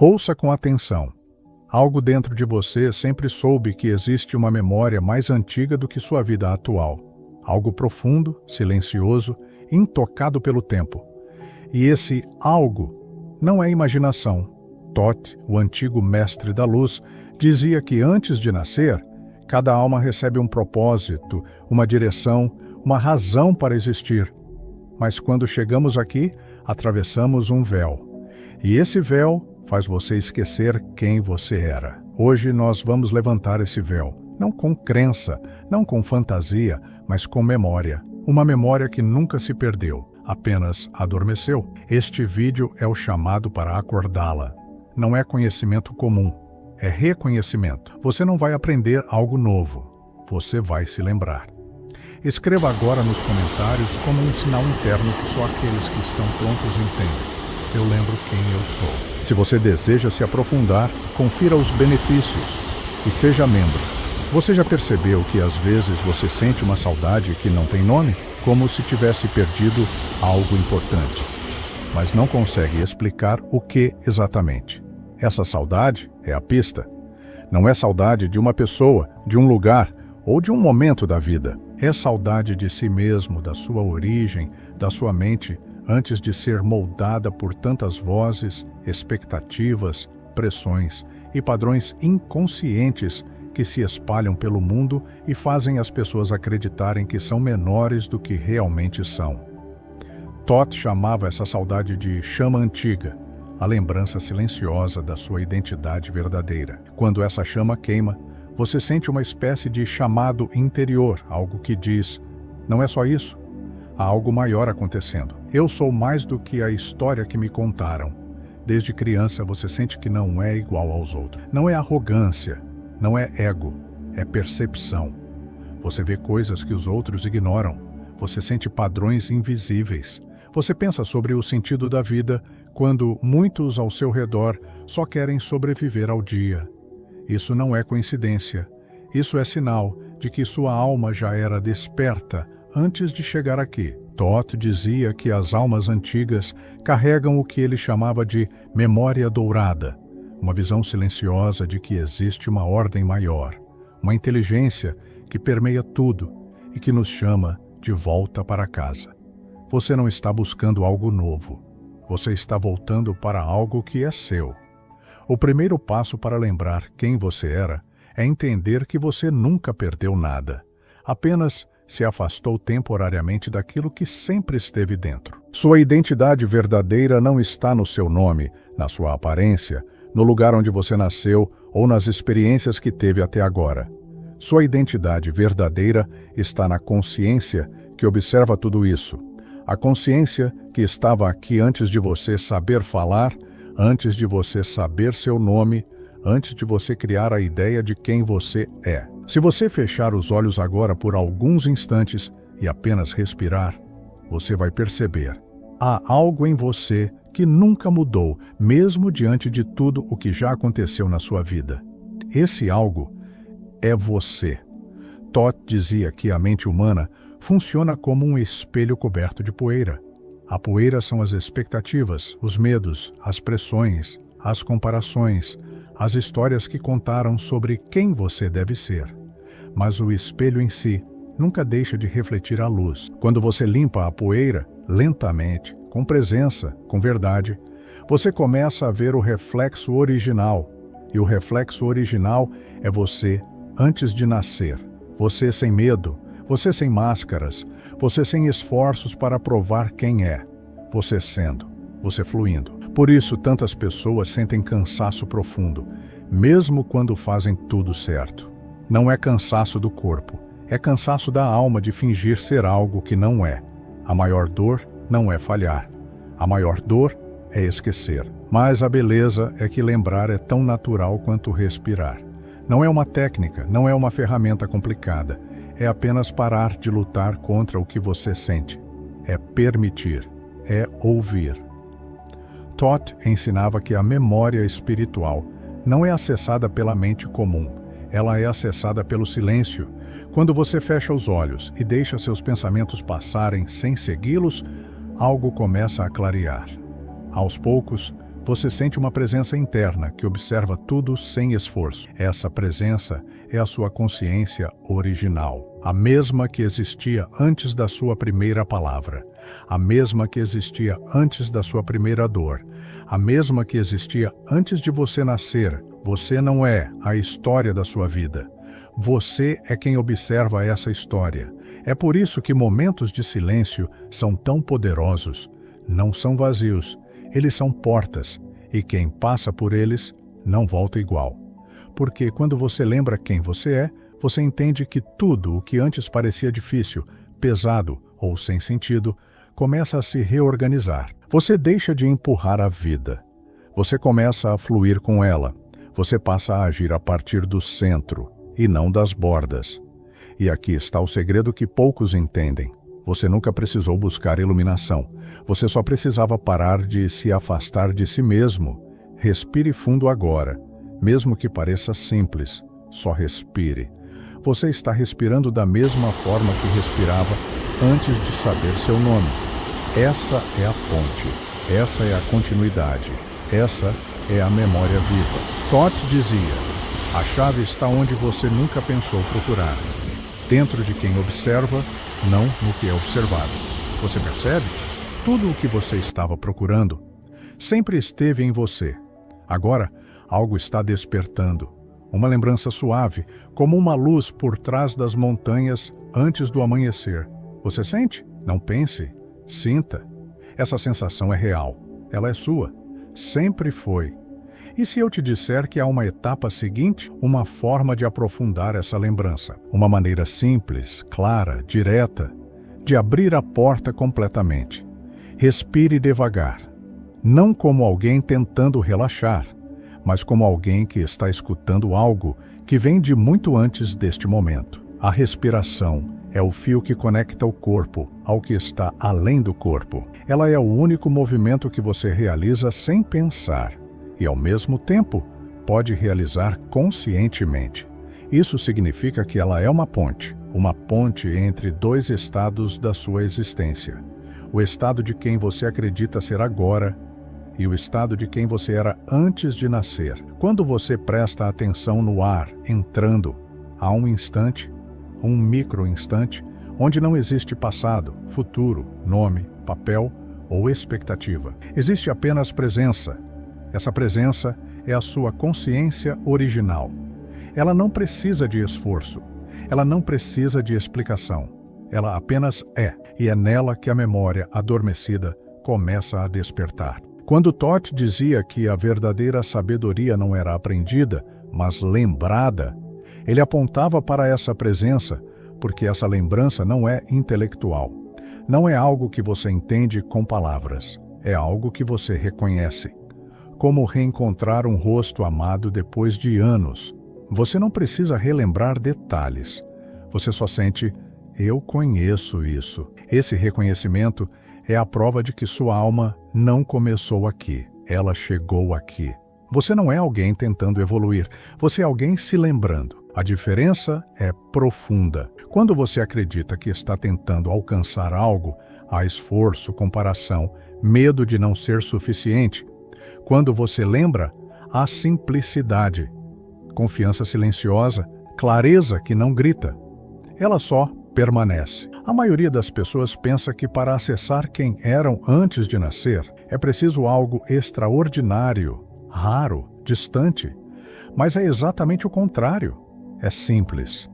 Ouça com atenção. Algo dentro de você sempre soube que existe uma memória mais antiga do que sua vida atual. Algo profundo, silencioso, intocado pelo tempo. E esse algo não é imaginação. Thoth, o antigo mestre da luz, dizia que antes de nascer, cada alma recebe um propósito, uma direção, uma razão para existir. Mas quando chegamos aqui, atravessamos um véu. E esse véu faz você esquecer quem você era. Hoje nós vamos levantar esse véu, não com crença, não com fantasia, mas com memória. Uma memória que nunca se perdeu, apenas adormeceu. Este vídeo é o chamado para acordá-la. Não é conhecimento comum, é reconhecimento. Você não vai aprender algo novo, você vai se lembrar. Escreva agora nos comentários como um sinal interno que só aqueles que estão prontos entendem. Eu lembro quem eu sou. Se você deseja se aprofundar, confira os benefícios e seja membro. Você já percebeu que às vezes você sente uma saudade que não tem nome? Como se tivesse perdido algo importante, mas não consegue explicar o que exatamente. Essa saudade é a pista. Não é saudade de uma pessoa, de um lugar ou de um momento da vida. É saudade de si mesmo, da sua origem, da sua mente, antes de ser moldada por tantas vozes, expectativas, pressões e padrões inconscientes que se espalham pelo mundo e fazem as pessoas acreditarem que são menores do que realmente são. Thoth chamava essa saudade de chama antiga, a lembrança silenciosa da sua identidade verdadeira. Quando essa chama queima, você sente uma espécie de chamado interior, algo que diz: não é só isso, há algo maior acontecendo. Eu sou mais do que a história que me contaram. Desde criança você sente que não é igual aos outros. Não é arrogância, não é ego, é percepção. Você vê coisas que os outros ignoram. Você sente padrões invisíveis. Você pensa sobre o sentido da vida quando muitos ao seu redor só querem sobreviver ao dia. Isso não é coincidência. Isso é sinal de que sua alma já era desperta antes de chegar aqui. Thoth dizia que as almas antigas carregam o que ele chamava de memória dourada, uma visão silenciosa de que existe uma ordem maior, uma inteligência que permeia tudo e que nos chama de volta para casa. Você não está buscando algo novo, você está voltando para algo que é seu. O primeiro passo para lembrar quem você era é entender que você nunca perdeu nada, apenas se afastou temporariamente daquilo que sempre esteve dentro. Sua identidade verdadeira não está no seu nome, na sua aparência, no lugar onde você nasceu ou nas experiências que teve até agora. Sua identidade verdadeira está na consciência que observa tudo isso. A consciência que estava aqui antes de você saber falar, antes de você saber seu nome, antes de você criar a ideia de quem você é. Se você fechar os olhos agora por alguns instantes e apenas respirar, você vai perceber. Há algo em você que nunca mudou, mesmo diante de tudo o que já aconteceu na sua vida. Esse algo é você. Thoth dizia que a mente humana funciona como um espelho coberto de poeira. A poeira são as expectativas, os medos, as pressões, as comparações, as histórias que contaram sobre quem você deve ser. Mas o espelho em si nunca deixa de refletir a luz. Quando você limpa a poeira, lentamente, com presença, com verdade, você começa a ver o reflexo original. E o reflexo original é você antes de nascer. Você sem medo, você sem máscaras, você sem esforços para provar quem é. Você sendo, você fluindo. Por isso tantas pessoas sentem cansaço profundo, mesmo quando fazem tudo certo. Não é cansaço do corpo, é cansaço da alma de fingir ser algo que não é. A maior dor não é falhar. A maior dor é esquecer. Mas a beleza é que lembrar é tão natural quanto respirar. Não é uma técnica, não é uma ferramenta complicada. É apenas parar de lutar contra o que você sente. É permitir, é ouvir. Thoth ensinava que a memória espiritual não é acessada pela mente comum. Ela é acessada pelo silêncio. Quando você fecha os olhos e deixa seus pensamentos passarem sem segui-los, algo começa a clarear. Aos poucos, Você sente uma presença interna que observa tudo sem esforço. Essa presença é a sua consciência original, a mesma que existia antes da sua primeira palavra, a mesma que existia antes da sua primeira dor, a mesma que existia antes de você nascer. Você não é a história da sua vida. Você é quem observa essa história. É por isso que momentos de silêncio são tão poderosos. Não são vazios. Eles são portas, e quem passa por eles não volta igual. Porque quando você lembra quem você é, você entende que tudo o que antes parecia difícil, pesado ou sem sentido, começa a se reorganizar. Você deixa de empurrar a vida. Você começa a fluir com ela. Você passa a agir a partir do centro, e não das bordas. E aqui está o segredo que poucos entendem. Você nunca precisou buscar iluminação. Você só precisava parar de se afastar de si mesmo. Respire fundo agora. Mesmo que pareça simples, só respire. Você está respirando da mesma forma que respirava antes de saber seu nome. Essa é a ponte. Essa é a continuidade. Essa é a memória viva. Toth dizia: a chave está onde você nunca pensou procurar. Dentro de quem observa, não no que é observado. Você percebe? Tudo o que você estava procurando sempre esteve em você. Agora, algo está despertando. Uma lembrança suave, como uma luz por trás das montanhas antes do amanhecer. Você sente? Não pense. Sinta. Essa sensação é real. Ela é sua. Sempre foi. E se eu te disser que há uma etapa seguinte, uma forma de aprofundar essa lembrança, uma maneira simples, clara, direta, de abrir a porta completamente. Respire devagar, não como alguém tentando relaxar, mas como alguém que está escutando algo que vem de muito antes deste momento. A respiração é o fio que conecta o corpo ao que está além do corpo. Ela é o único movimento que você realiza sem pensar. E, ao mesmo tempo, pode realizar conscientemente. Isso significa que ela é uma ponte entre dois estados da sua existência. O estado de quem você acredita ser agora e o estado de quem você era antes de nascer. Quando você presta atenção no ar entrando, há um instante, um micro-instante, onde não existe passado, futuro, nome, papel ou expectativa. Existe apenas presença. Essa presença é a sua consciência original. Ela não precisa de esforço. Ela não precisa de explicação. Ela apenas é, e é nela que a memória adormecida começa a despertar. Quando Toth dizia que a verdadeira sabedoria não era aprendida, mas lembrada, ele apontava para essa presença, porque essa lembrança não é intelectual. Não é algo que você entende com palavras. É algo que você reconhece. Como reencontrar um rosto amado depois de anos. Você não precisa relembrar detalhes. Você só sente: eu conheço isso. Esse reconhecimento é a prova de que sua alma não começou aqui. Ela chegou aqui. Você não é alguém tentando evoluir. Você é alguém se lembrando. A diferença é profunda. Quando você acredita que está tentando alcançar algo, há esforço, comparação, medo de não ser suficiente. Quando você lembra, há simplicidade, confiança silenciosa, clareza que não grita. Ela só permanece. A maioria das pessoas pensa que para acessar quem eram antes de nascer, é preciso algo extraordinário, raro, distante. Mas é exatamente o contrário. É simples,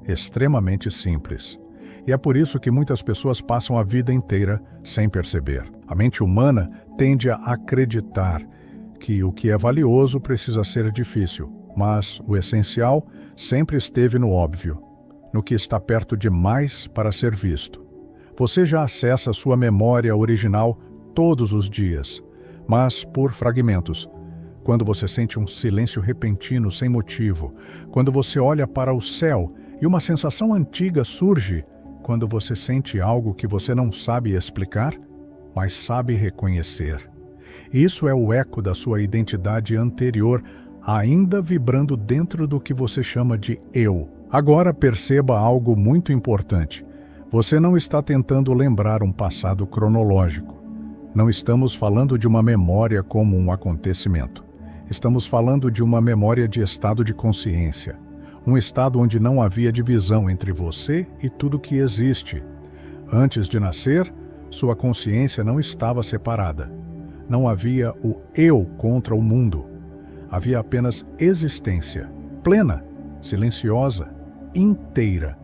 extremamente simples. E é por isso que muitas pessoas passam a vida inteira sem perceber. A mente humana tende a acreditar que o que é valioso precisa ser difícil, mas o essencial sempre esteve no óbvio, no que está perto demais para ser visto. Você já acessa sua memória original todos os dias, mas por fragmentos. Quando você sente um silêncio repentino sem motivo, quando você olha para o céu e uma sensação antiga surge, quando você sente algo que você não sabe explicar, mas sabe reconhecer. Isso é o eco da sua identidade anterior, ainda vibrando dentro do que você chama de eu. Agora perceba algo muito importante. Você não está tentando lembrar um passado cronológico. Não estamos falando de uma memória como um acontecimento. Estamos falando de uma memória de estado de consciência. Um estado onde não havia divisão entre você e tudo que existe. Antes de nascer, sua consciência não estava separada. Não havia o eu contra o mundo. Havia apenas existência, plena, silenciosa, inteira.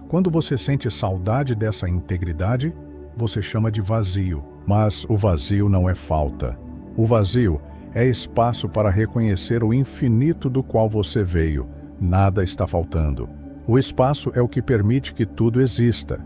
Quando você sente saudade dessa integridade, você chama de vazio. Mas o vazio não é falta. O vazio é espaço para reconhecer o infinito do qual você veio. Nada está faltando. O espaço é o que permite que tudo exista.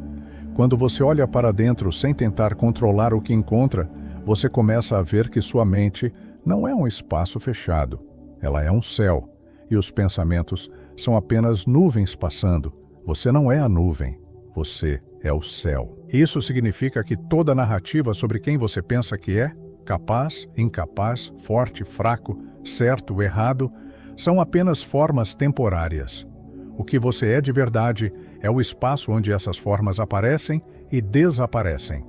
Quando você olha para dentro sem tentar controlar o que encontra, você começa a ver que sua mente não é um espaço fechado. Ela é um céu. E os pensamentos são apenas nuvens passando. Você não é a nuvem. Você é o céu. Isso significa que toda narrativa sobre quem você pensa que é, capaz, incapaz, forte, fraco, certo, errado, são apenas formas temporárias. O que você é de verdade é o espaço onde essas formas aparecem e desaparecem.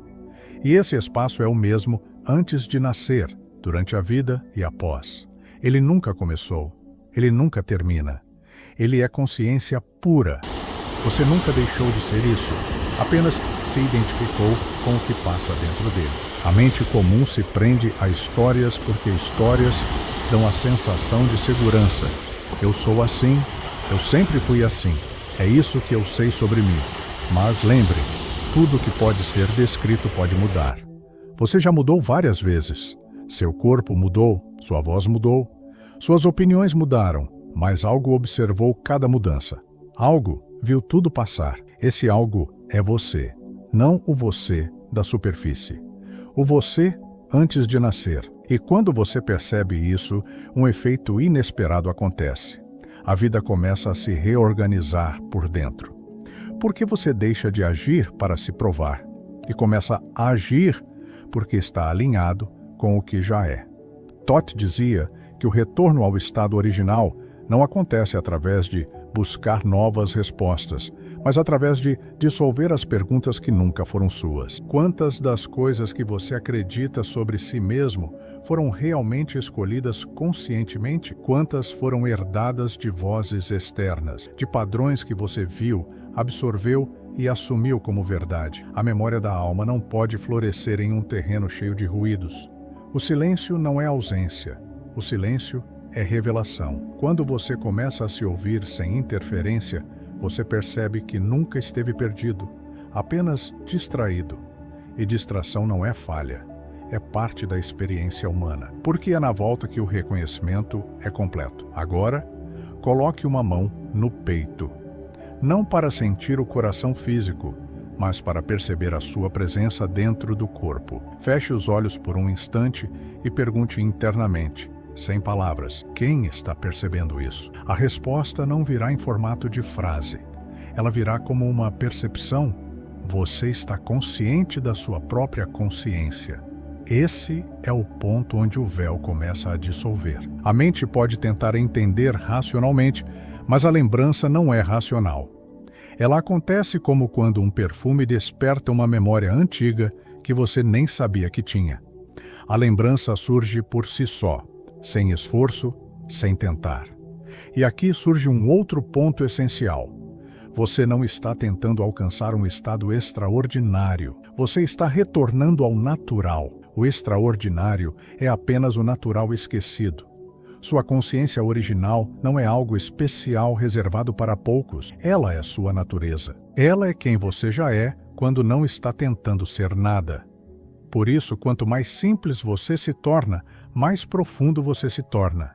E esse espaço é o mesmo antes de nascer, durante a vida e após. Ele nunca começou. Ele nunca termina. Ele é consciência pura. Você nunca deixou de ser isso. Apenas se identificou com o que passa dentro dele. A mente comum se prende a histórias porque histórias dão a sensação de segurança. Eu sou assim, eu sempre fui assim. É isso que eu sei sobre mim. Mas lembre, tudo que pode ser descrito pode mudar. Você já mudou várias vezes. Seu corpo mudou, sua voz mudou, suas opiniões mudaram, mas algo observou cada mudança. Algo viu tudo passar. Esse algo é você, não o você da superfície. O você antes de nascer. E quando você percebe isso, um efeito inesperado acontece. A vida começa a se reorganizar por dentro. Porque você deixa de agir para se provar e começa a agir porque está alinhado com o que já é. Toth dizia que o retorno ao estado original não acontece através de buscar novas respostas, mas através de dissolver as perguntas que nunca foram suas. Quantas das coisas que você acredita sobre si mesmo foram realmente escolhidas conscientemente? Quantas foram herdadas de vozes externas, de padrões que você viu, absorveu e assumiu como verdade? A memória da alma não pode florescer em um terreno cheio de ruídos. O silêncio não é ausência. O silêncio é revelação. Quando você começa a se ouvir sem interferência, você percebe que nunca esteve perdido, apenas distraído. E distração não é falha, é parte da experiência humana. Porque é na volta que o reconhecimento é completo. Agora, coloque uma mão no peito. Não para sentir o coração físico, mas para perceber a sua presença dentro do corpo. Feche os olhos por um instante e pergunte internamente, sem palavras, quem está percebendo isso? A resposta não virá em formato de frase. Ela virá como uma percepção. Você está consciente da sua própria consciência. Esse é o ponto onde o véu começa a dissolver. A mente pode tentar entender racionalmente, mas a lembrança não é racional. Ela acontece como quando um perfume desperta uma memória antiga que você nem sabia que tinha. A lembrança surge por si só, sem esforço, sem tentar. E aqui surge um outro ponto essencial. Você não está tentando alcançar um estado extraordinário. Você está retornando ao natural. O extraordinário é apenas o natural esquecido. Sua consciência original não é algo especial reservado para poucos. Ela é sua natureza. Ela é quem você já é quando não está tentando ser nada. Por isso, quanto mais simples você se torna, mais profundo você se torna.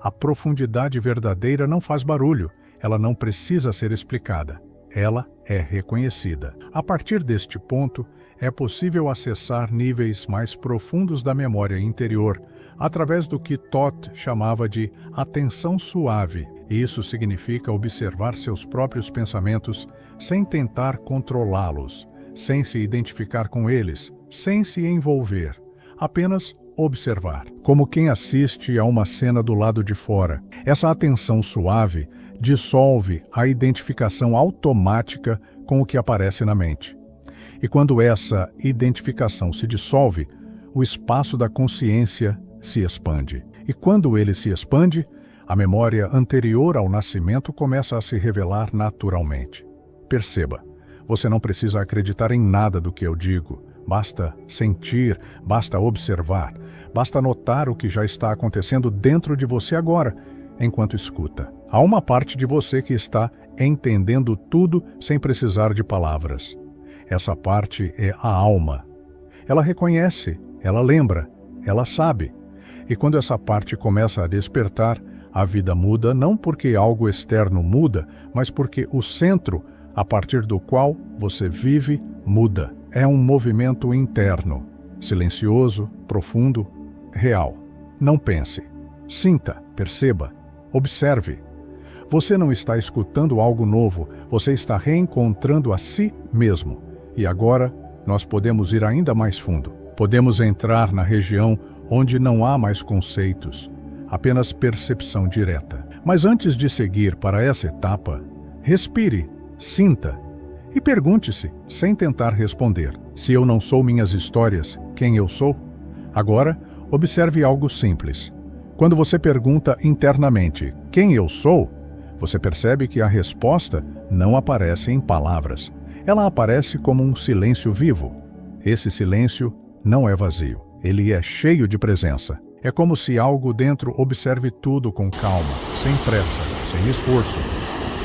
A profundidade verdadeira não faz barulho, ela não precisa ser explicada. Ela é reconhecida. A partir deste ponto, é possível acessar níveis mais profundos da memória interior, através do que Toth chamava de atenção suave. Isso significa observar seus próprios pensamentos sem tentar controlá-los, sem se identificar com eles, sem se envolver, apenas observar, como quem assiste a uma cena do lado de fora. Essa atenção suave dissolve a identificação automática com o que aparece na mente. E quando essa identificação se dissolve, o espaço da consciência se expande. E quando ele se expande, a memória anterior ao nascimento começa a se revelar naturalmente. Perceba, você não precisa acreditar em nada do que eu digo. Basta sentir, basta observar, basta notar o que já está acontecendo dentro de você agora, enquanto escuta. Há uma parte de você que está entendendo tudo sem precisar de palavras. Essa parte é a alma. Ela reconhece, ela lembra, ela sabe. E quando essa parte começa a despertar, a vida muda não porque algo externo muda, mas porque o centro, a partir do qual você vive, muda. É um movimento interno, silencioso, profundo, real. Não pense. Sinta, perceba, observe. Você não está escutando algo novo, você está reencontrando a si mesmo. E agora, nós podemos ir ainda mais fundo. Podemos entrar na região onde não há mais conceitos, apenas percepção direta. Mas antes de seguir para essa etapa, respire, sinta e pergunte-se, sem tentar responder, se eu não sou minhas histórias, quem eu sou? Agora, observe algo simples. Quando você pergunta internamente, quem eu sou? Você percebe que a resposta não aparece em palavras. Ela aparece como um silêncio vivo. Esse silêncio não é vazio. Ele é cheio de presença. É como se algo dentro observe tudo com calma, sem pressa, sem esforço.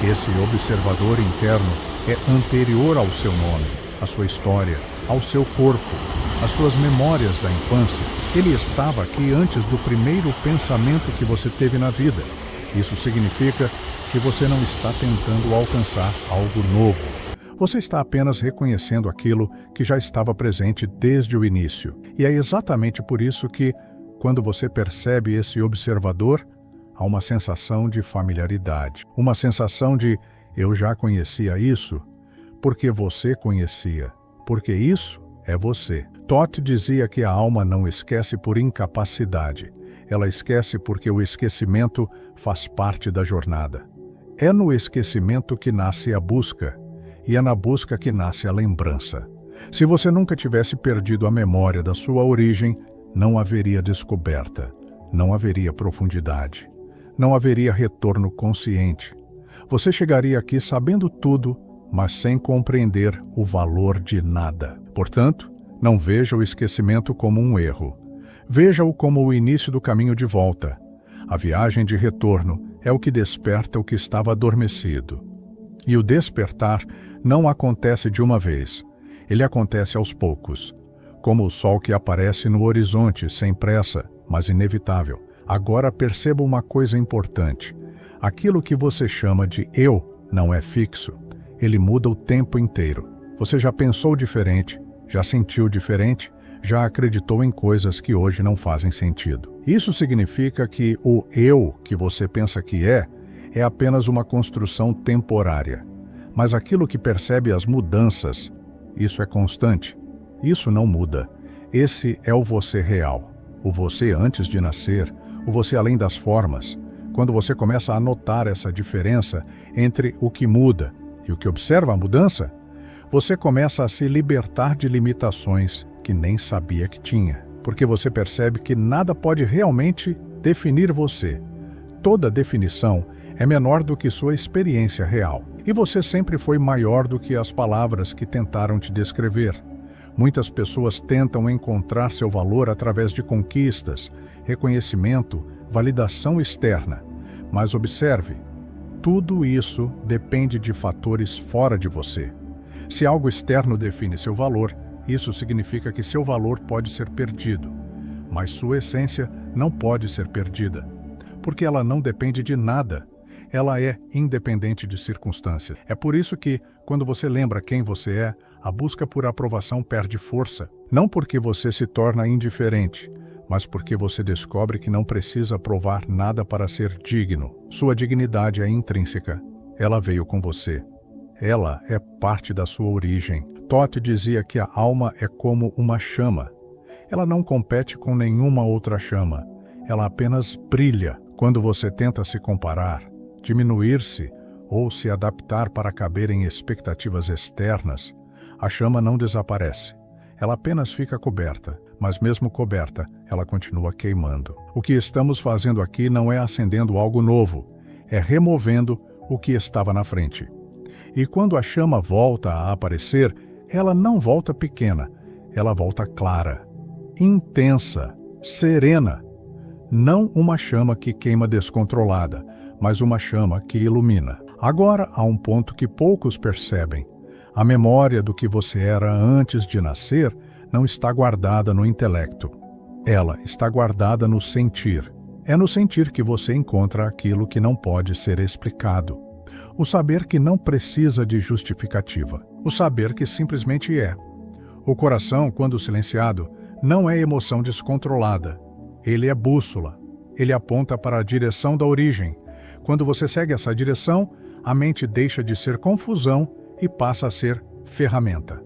Esse observador interno é anterior ao seu nome, à sua história, ao seu corpo, às suas memórias da infância. Ele estava aqui antes do primeiro pensamento que você teve na vida. Isso significa que você não está tentando alcançar algo novo. Você está apenas reconhecendo aquilo que já estava presente desde o início. E é exatamente por isso que, quando você percebe esse observador, há uma sensação de familiaridade. Uma sensação de, eu já conhecia isso, porque você conhecia. Porque isso é você. Toth dizia que a alma não esquece por incapacidade. Ela esquece porque o esquecimento faz parte da jornada. É no esquecimento que nasce a busca, e é na busca que nasce a lembrança. Se você nunca tivesse perdido a memória da sua origem, não haveria descoberta, não haveria profundidade, não haveria retorno consciente. Você chegaria aqui sabendo tudo, mas sem compreender o valor de nada. Portanto, não veja o esquecimento como um erro. Veja-o como o início do caminho de volta. A viagem de retorno é o que desperta o que estava adormecido. E o despertar não acontece de uma vez. Ele acontece aos poucos, como o sol que aparece no horizonte, sem pressa, mas inevitável. Agora perceba uma coisa importante. Aquilo que você chama de eu não é fixo. Ele muda o tempo inteiro. Você já pensou diferente, já sentiu diferente, já acreditou em coisas que hoje não fazem sentido. Isso significa que o eu que você pensa que é apenas uma construção temporária. Mas aquilo que percebe as mudanças, isso é constante. Isso não muda. Esse é o você real. O você antes de nascer, o você além das formas. Quando você começa a notar essa diferença entre o que muda e o que observa a mudança, você começa a se libertar de limitações que nem sabia que tinha. Porque você percebe que nada pode realmente definir você. Toda definição é menor do que sua experiência real. E você sempre foi maior do que as palavras que tentaram te descrever. Muitas pessoas tentam encontrar seu valor através de conquistas, reconhecimento, validação externa. Mas observe, tudo isso depende de fatores fora de você. Se algo externo define seu valor, isso significa que seu valor pode ser perdido. Mas sua essência não pode ser perdida, porque ela não depende de nada. Ela é independente de circunstâncias. É por isso que, quando você lembra quem você é, a busca por aprovação perde força. Não porque você se torna indiferente, mas porque você descobre que não precisa provar nada para ser digno. Sua dignidade é intrínseca. Ela veio com você. Ela é parte da sua origem. Toth dizia que a alma é como uma chama. Ela não compete com nenhuma outra chama. Ela apenas brilha. Quando você tenta se comparar, diminuir-se ou se adaptar para caber em expectativas externas, a chama não desaparece. ela apenas fica coberta, mas mesmo coberta, ela continua queimando. O que estamos fazendo aqui não é acendendo algo novo, é removendo o que estava na frente. E quando a chama volta a aparecer, ela não volta pequena, ela volta clara, intensa, serena. Não uma chama que queima descontrolada, mas uma chama que ilumina. Agora há um ponto que poucos percebem. A memória do que você era antes de nascer não está guardada no intelecto. Ela está guardada no sentir. É no sentir que você encontra aquilo que não pode ser explicado. O saber que não precisa de justificativa. O saber que simplesmente é. O coração, quando silenciado, não é emoção descontrolada. Ele é bússola. Ele aponta para a direção da origem. Quando você segue essa direção, a mente deixa de ser confusão e passa a ser ferramenta.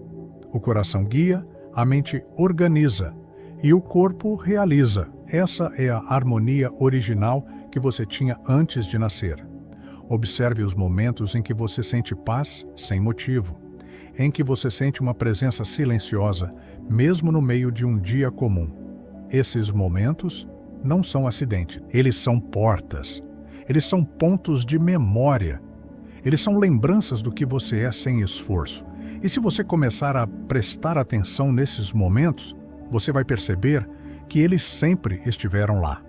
O coração guia, a mente organiza e o corpo realiza. Essa é a harmonia original que você tinha antes de nascer. Observe os momentos em que você sente paz sem motivo, em que você sente uma presença silenciosa, mesmo no meio de um dia comum. Esses momentos não são acidentes, eles são portas, eles são pontos de memória. Eles são lembranças do que você é sem esforço. E se você começar a prestar atenção nesses momentos, você vai perceber que eles sempre estiveram lá.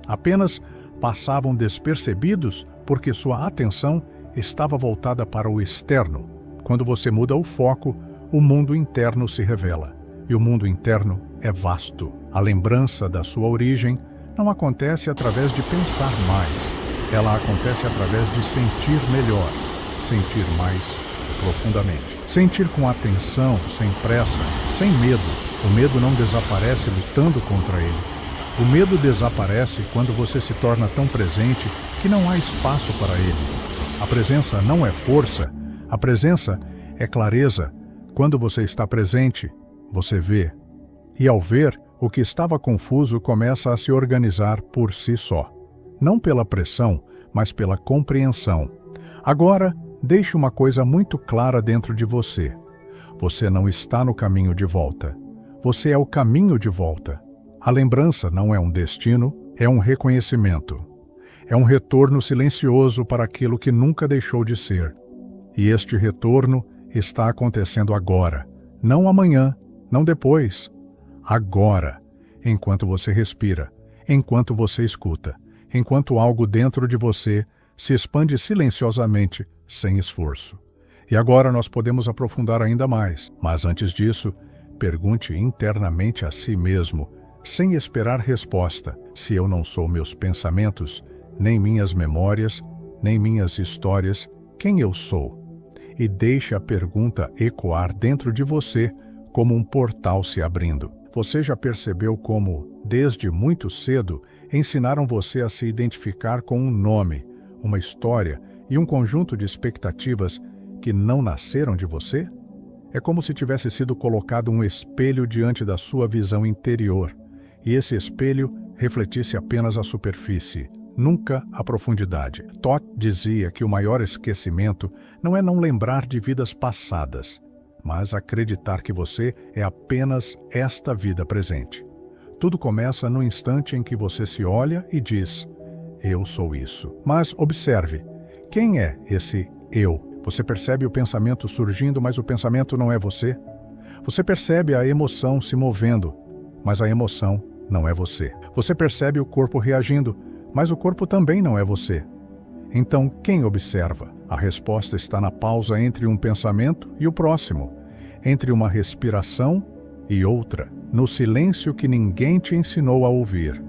Apenas passavam despercebidos porque sua atenção estava voltada para o externo. Quando você muda o foco, o mundo interno se revela. E o mundo interno é vasto. A lembrança da sua origem não acontece através de pensar mais. Ela acontece através de sentir melhor, sentir mais profundamente. Sentir com atenção, sem pressa, sem medo. O medo não desaparece lutando contra ele. O medo desaparece quando você se torna tão presente que não há espaço para ele. A presença não é força, a presença é clareza. Quando você está presente, você vê. E ao ver, o que estava confuso começa a se organizar por si só. Não pela pressão, mas pela compreensão. Agora, deixe uma coisa muito clara dentro de você. Você não está no caminho de volta. Você é o caminho de volta. A lembrança não é um destino, é um reconhecimento. É um retorno silencioso para aquilo que nunca deixou de ser. E este retorno está acontecendo agora. Não amanhã, não depois. Agora, enquanto você respira, enquanto você escuta, enquanto algo dentro de você se expande silenciosamente, sem esforço. E agora nós podemos aprofundar ainda mais, mas antes disso, pergunte internamente a si mesmo, sem esperar resposta, se eu não sou meus pensamentos, nem minhas memórias, nem minhas histórias, quem eu sou? E deixe a pergunta ecoar dentro de você como um portal se abrindo. Você já percebeu como, desde muito cedo, ensinaram você a se identificar com um nome, uma história e um conjunto de expectativas que não nasceram de você? É como se tivesse sido colocado um espelho diante da sua visão interior, e esse espelho refletisse apenas a superfície, nunca a profundidade. Todd dizia que o maior esquecimento não é não lembrar de vidas passadas, mas acreditar que você é apenas esta vida presente. Tudo começa no instante em que você se olha e diz, eu sou isso. Mas observe, quem é esse eu? Você percebe o pensamento surgindo, mas o pensamento não é você? Você percebe a emoção se movendo, mas a emoção não é você. Você percebe o corpo reagindo, mas o corpo também não é você. Então, quem observa? A resposta está na pausa entre um pensamento e o próximo, entre uma respiração e outra, no silêncio que ninguém te ensinou a ouvir.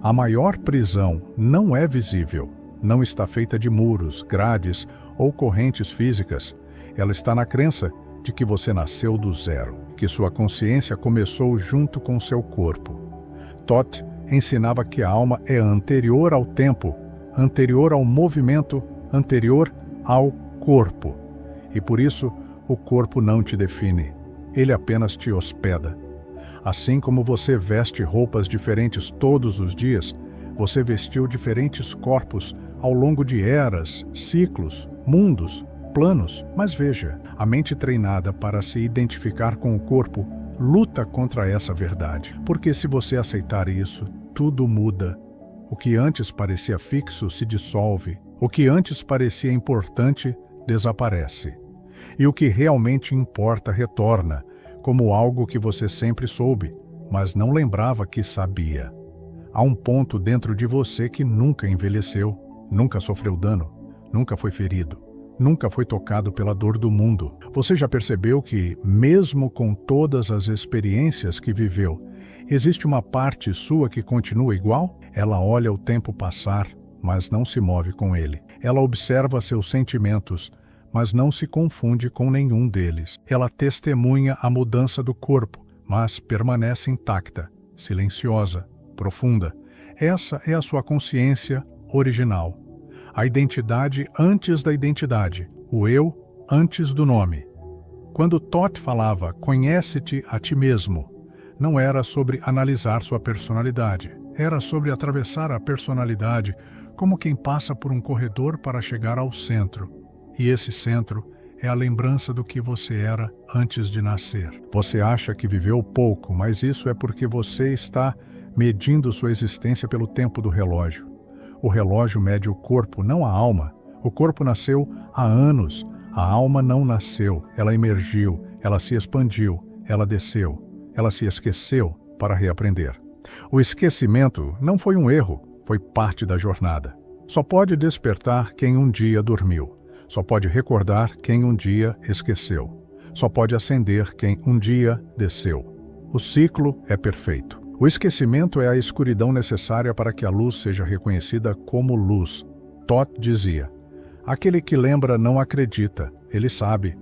A maior prisão não é visível, não está feita de muros, grades ou correntes físicas. Ela está na crença de que você nasceu do zero, que sua consciência começou junto com seu corpo. Todd ensinava que a alma é anterior ao tempo, anterior ao movimento, anterior ao corpo. E por isso, o corpo não te define, ele apenas te hospeda. Assim como você veste roupas diferentes todos os dias, você vestiu diferentes corpos ao longo de eras, ciclos, mundos, planos. Mas veja, a mente treinada para se identificar com o corpo luta contra essa verdade, porque se você aceitar isso, tudo muda. O que antes parecia fixo se dissolve, o que antes parecia importante desaparece. E o que realmente importa retorna, como algo que você sempre soube, mas não lembrava que sabia. Há um ponto dentro de você que nunca envelheceu, nunca sofreu dano, nunca foi ferido, nunca foi tocado pela dor do mundo. Você já percebeu que, mesmo com todas as experiências que viveu, existe uma parte sua que continua igual? Ela olha o tempo passar, mas não se move com ele. Ela observa seus sentimentos, mas não se confunde com nenhum deles. Ela testemunha a mudança do corpo, mas permanece intacta, silenciosa, profunda. Essa é a sua consciência original. A identidade antes da identidade, o eu antes do nome. Quando Thoth falava, conhece-te a ti mesmo, não era sobre analisar sua personalidade, era sobre atravessar a personalidade como quem passa por um corredor para chegar ao centro. E esse centro é a lembrança do que você era antes de nascer. Você acha que viveu pouco, mas isso é porque você está medindo sua existência pelo tempo do relógio. O relógio mede o corpo, não a alma. O corpo nasceu há anos. A alma não nasceu. Ela emergiu, ela se expandiu, ela desceu. Ela se esqueceu para reaprender. O esquecimento não foi um erro, foi parte da jornada. Só pode despertar quem um dia dormiu. Só pode recordar quem um dia esqueceu. Só pode acender quem um dia desceu. O ciclo é perfeito. O esquecimento é a escuridão necessária para que a luz seja reconhecida como luz. Thoth dizia, aquele que lembra não acredita, ele sabe.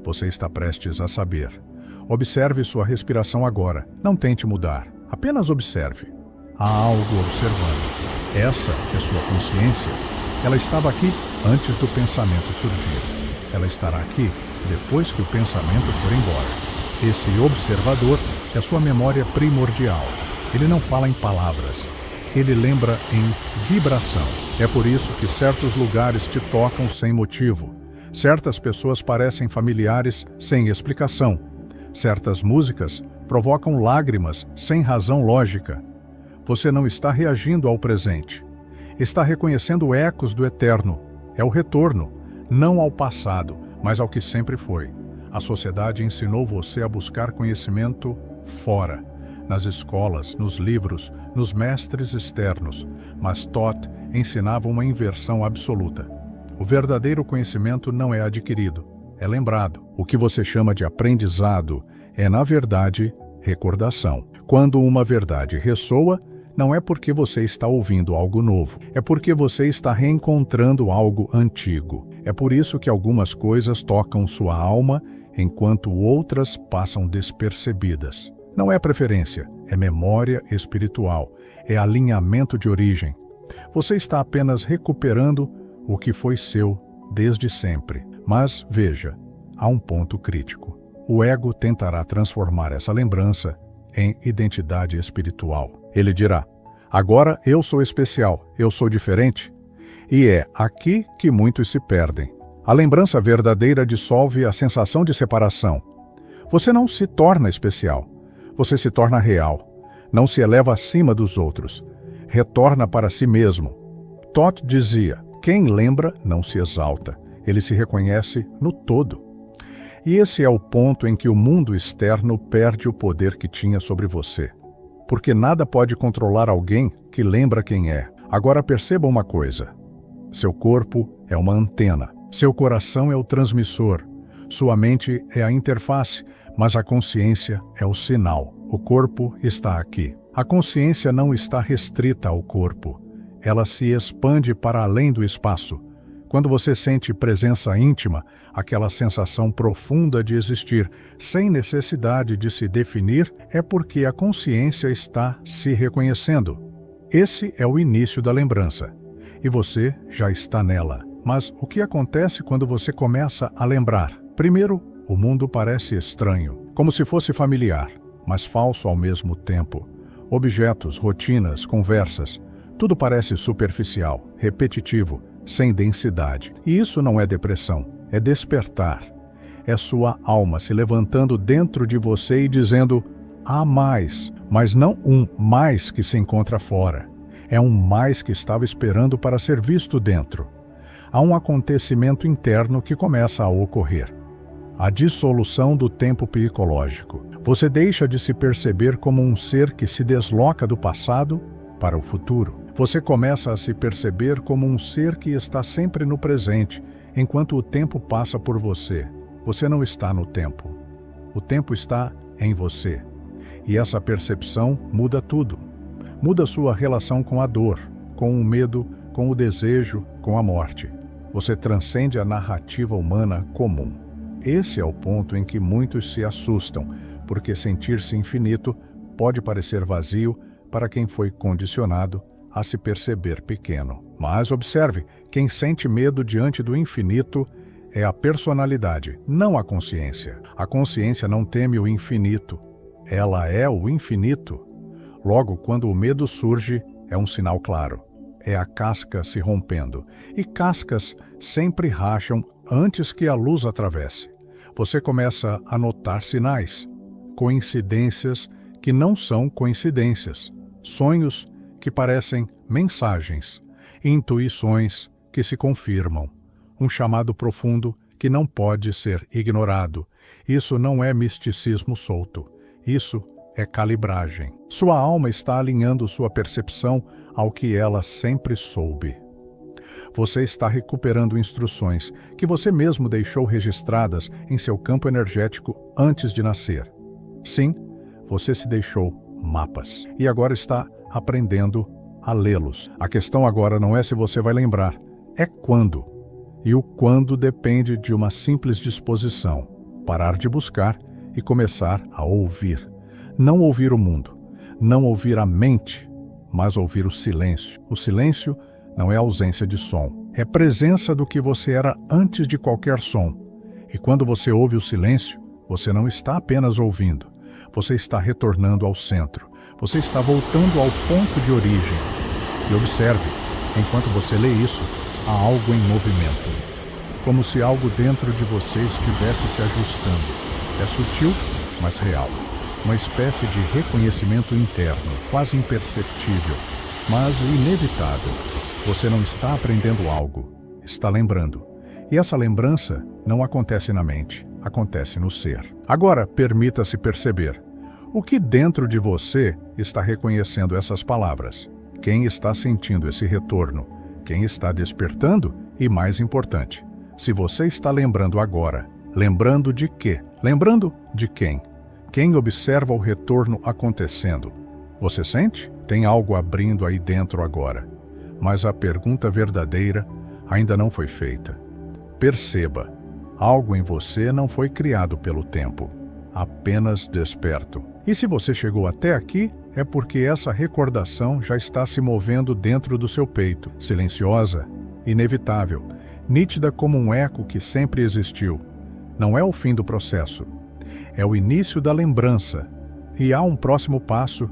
Você está prestes a saber. Observe sua respiração agora. Não tente mudar. Apenas observe. Há algo observando. Essa é sua consciência. Ela estava aqui antes do pensamento surgir. Ela estará aqui depois que o pensamento for embora. Esse observador é sua memória primordial. Ele não fala em palavras. Ele lembra em vibração. É por isso que certos lugares te tocam sem motivo. Certas pessoas parecem familiares sem explicação. Certas músicas provocam lágrimas sem razão lógica. Você não está reagindo ao presente. Está reconhecendo ecos do eterno. É o retorno, não ao passado, mas ao que sempre foi. A sociedade ensinou você a buscar conhecimento fora, nas escolas, nos livros, nos mestres externos, mas Thoth ensinava uma inversão absoluta. O verdadeiro conhecimento não é adquirido, é lembrado. O que você chama de aprendizado é, na verdade, recordação. Quando uma verdade ressoa, não é porque você está ouvindo algo novo, é porque você está reencontrando algo antigo. É por isso que algumas coisas tocam sua alma, enquanto outras passam despercebidas. Não é preferência, é memória espiritual, é alinhamento de origem. Você está apenas recuperando o que foi seu desde sempre. Mas, veja, há um ponto crítico. O ego tentará transformar essa lembrança em identidade espiritual. Ele dirá, agora eu sou especial, eu sou diferente. E é aqui que muitos se perdem. A lembrança verdadeira dissolve a sensação de separação. Você não se torna especial, você se torna real. Não se eleva acima dos outros. Retorna para si mesmo. Thoth dizia, quem lembra não se exalta, ele se reconhece no todo. E esse é o ponto em que o mundo externo perde o poder que tinha sobre você. Porque nada pode controlar alguém que lembra quem é. Agora perceba uma coisa. Seu corpo é uma antena. Seu coração é o transmissor. Sua mente é a interface, mas a consciência é o sinal. O corpo está aqui. A consciência não está restrita ao corpo. Ela se expande para além do espaço. Quando você sente presença íntima, aquela sensação profunda de existir, sem necessidade de se definir, é porque a consciência está se reconhecendo. Esse é o início da lembrança, e você já está nela. Mas o que acontece quando você começa a lembrar? Primeiro, o mundo parece estranho, como se fosse familiar, mas falso ao mesmo tempo. Objetos, rotinas, conversas, tudo parece superficial, repetitivo, sem densidade. E isso não é depressão, é despertar. é sua alma se levantando dentro de você e dizendo: há mais, mas não um mais que se encontra fora. É um mais que estava esperando para ser visto dentro. Há um acontecimento interno que começa a ocorrer. A dissolução do tempo psicológico. Você deixa de se perceber como um ser que se desloca do passado para o futuro. Você começa a se perceber como um ser que está sempre no presente, enquanto o tempo passa por você. Você não está no tempo. O tempo está em você. E essa percepção muda tudo. Muda sua relação com a dor, com o medo, com o desejo, com a morte. Você transcende a narrativa humana comum. Esse é o ponto em que muitos se assustam, porque sentir-se infinito pode parecer vazio para quem foi condicionado a se perceber pequeno. Mas observe, quem sente medo diante do infinito é a personalidade, não a consciência. A consciência não teme o infinito. Ela é o infinito. Logo, quando o medo surge, é um sinal claro. É a casca se rompendo. E cascas sempre racham antes que a luz atravesse. Você começa a notar sinais, coincidências que não são coincidências, sonhos que parecem mensagens, intuições que se confirmam, um chamado profundo que não pode ser ignorado. Isso não é misticismo solto. Isso é calibragem. Sua alma está alinhando sua percepção ao que ela sempre soube. Você está recuperando instruções que você mesmo deixou registradas em seu campo energético antes de nascer. Sim, você se deixou mapas e agora está aprendendo a lê-los. A questão agora não é se você vai lembrar, é quando. E o quando depende de uma simples disposição: parar de buscar e começar a ouvir. Não ouvir o mundo, não ouvir a mente, mas ouvir o silêncio. O silêncio não é ausência de som, é presença do que você era antes de qualquer som. E quando você ouve o silêncio, você não está apenas ouvindo, você está retornando ao centro, você está voltando ao ponto de origem. E observe, enquanto você lê isso, há algo em movimento, como se algo dentro de você estivesse se ajustando. É sutil, mas real. Uma espécie de reconhecimento interno, quase imperceptível, mas inevitável. Você não está aprendendo algo, está lembrando. E essa lembrança não acontece na mente, acontece no ser. Agora, permita-se perceber. O que dentro de você está reconhecendo essas palavras? Quem está sentindo esse retorno? Quem está despertando? E mais importante, se você está lembrando agora, lembrando de quê? Lembrando de quem? Quem observa o retorno acontecendo? Você sente? Tem algo abrindo aí dentro agora. Mas a pergunta verdadeira ainda não foi feita. Perceba, algo em você não foi criado pelo tempo, apenas desperto. E se você chegou até aqui, é porque essa recordação já está se movendo dentro do seu peito, silenciosa, inevitável, nítida como um eco que sempre existiu. Não é o fim do processo, é o início da lembrança. E há um próximo passo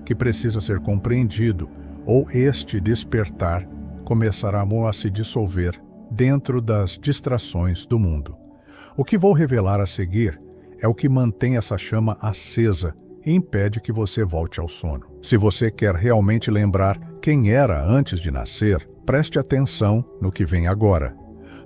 que precisa ser compreendido, ou este despertar começará a se dissolver dentro das distrações do mundo. O que vou revelar a seguir é o que mantém essa chama acesa e impede que você volte ao sono. Se você quer realmente lembrar quem era antes de nascer, preste atenção no que vem agora.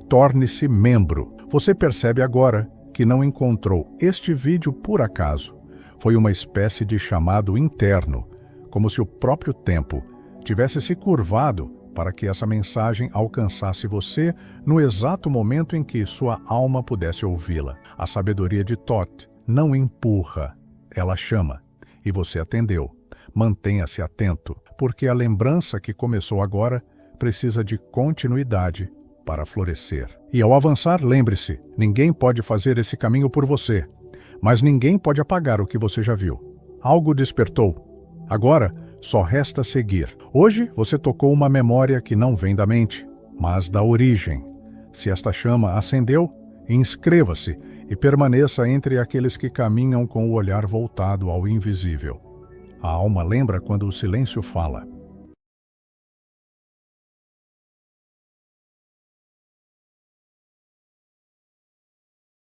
Torne-se membro. Você percebe agora que não encontrou este vídeo por acaso. Foi uma espécie de chamado interno, como se o próprio tempo tivesse se curvado para que essa mensagem alcançasse você no exato momento em que sua alma pudesse ouvi-la. A sabedoria de Thoth não empurra, ela chama, e você atendeu. Mantenha-se atento, porque a lembrança que começou agora precisa de continuidade para florescer. E ao avançar, lembre-se, ninguém pode fazer esse caminho por você, mas ninguém pode apagar o que você já viu. Algo despertou. Agora, só resta seguir. Hoje, você tocou uma memória que não vem da mente, mas da origem. Se esta chama acendeu, inscreva-se e permaneça entre aqueles que caminham com o olhar voltado ao invisível. A alma lembra quando o silêncio fala.